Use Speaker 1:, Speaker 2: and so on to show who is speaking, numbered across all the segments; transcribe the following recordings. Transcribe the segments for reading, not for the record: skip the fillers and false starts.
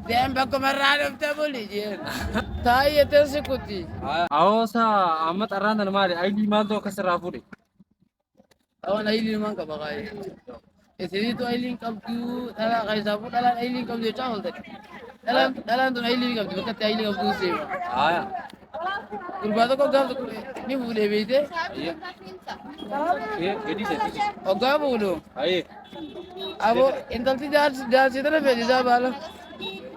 Speaker 1: Dem bako marrano tabuli jien. Tai etense kuti.
Speaker 2: Aosa amat aranda mari ID manto kasarafuri.
Speaker 1: Awan ailin man ka bakai. Esiri to ailin kabdu dala kai sabu dala ailin kabdu chawal tadi. Dalam tu ailin kabdu bekat ailin kabdu sewa.
Speaker 2: Aya.
Speaker 1: Kurbado ko gab ni bule bete.
Speaker 2: Iya. Jadi sih.
Speaker 1: O gab bulu.
Speaker 2: Aye.
Speaker 1: Abo intal ti jar sidra be jisa bala.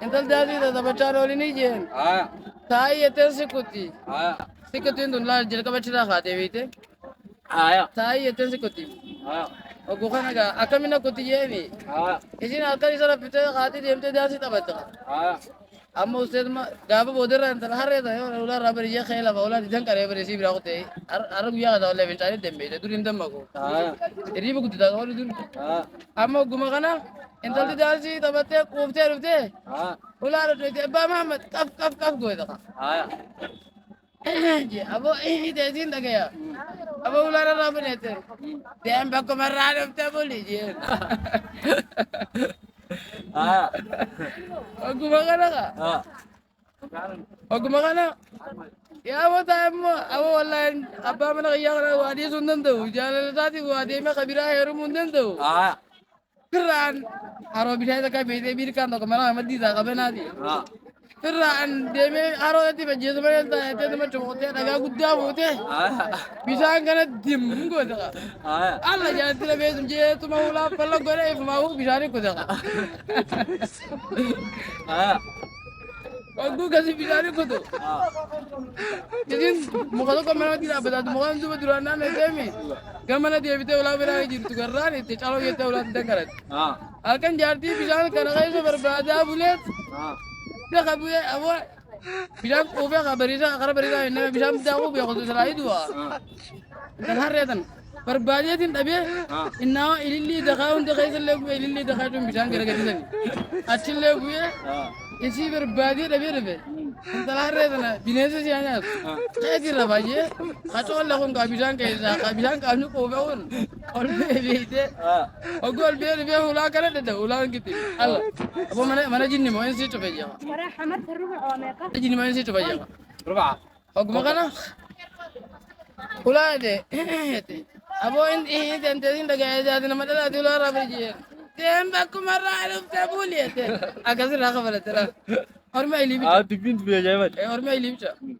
Speaker 1: Intal jar da bacharo oli ni jien.
Speaker 2: Aya.
Speaker 1: Tai etense kuti.
Speaker 2: Aya.
Speaker 1: Sikatu indun la jelka bachira khate bete.
Speaker 2: Aya.
Speaker 1: Tai etense kuti.
Speaker 2: Aya.
Speaker 1: O gokana ga akamina kuti yeni.
Speaker 2: Aya.
Speaker 1: Isin alkali sara pite khate demte jar sita bata.
Speaker 2: Aya.
Speaker 1: Amma ustad ma gaba bodera antal harre da yo ula rabar ye khayla ba ula dijan kare bare sibra ko te arab ya da le bintari dembe de durin damma ko
Speaker 2: Aya.
Speaker 1: ribu kutu da wala dun
Speaker 2: Aya.
Speaker 1: amma guma kana ental di dalsi tabate kufte rufte
Speaker 2: Aya.
Speaker 1: ula ro te ba Muhammad kaf go da
Speaker 2: Aya.
Speaker 1: je abo de din da ya abo ula rabar ne te dem ba ko marrano te boli je
Speaker 2: Aya.
Speaker 1: guma kana ka
Speaker 2: Aya.
Speaker 1: guma kana ya wata amma abu wallahi abba mana ya kana wadi sundan do jalal tati wadi me khabira heru mundan do
Speaker 2: Aya.
Speaker 1: kiran aro bisa ta ka bete bir kan to kamera amadi da ka benadi
Speaker 2: Aya.
Speaker 1: kiran deme aro ti be jesu mere ta te ma chote daga gudda bote
Speaker 2: Aya.
Speaker 1: bisa kana dim go da
Speaker 2: Aya.
Speaker 1: Allah ya tira be je tu maula palla gore ma hu bisa ni ko da
Speaker 2: Aya.
Speaker 1: aku kasih bisa ni ko do jadi mukado kamera tidak beda mukan tu bedurana ne demi kamera dia bete ulah bera jir tu garani te chalo ye te ulah dengarat
Speaker 2: Aya.
Speaker 1: akan jadi bisa kana kai so berbada bulet
Speaker 2: Aya.
Speaker 1: dia kabuye abo bisa obe kabarisa kara barisa ini bisa tahu be ko sarai dua dan harretan berbadiatin tabi inna ililli dakhaun dakhaisan lebu ililli dakhaitun bisa gara gara sani acil lebu ya isi berbadi tabi tabi entar harretan binesa sih hanya kayak kira baje kacau lah kong kabisan kayak kabisan kanu ko be on bete ogol be ulah kana da ulah gitu Allah abo mana jinni mo ensi to be jaga jinni mo ensi to be jaga
Speaker 2: Berapa?
Speaker 1: og makana ulah de abo in tentedin daga jadi nama da ulah rabi temba kumara aluf tabuli te agazir rakha bala tera और मैं इली भी
Speaker 2: Ah, tipin tu biaya jabat.
Speaker 1: और मैं इली भी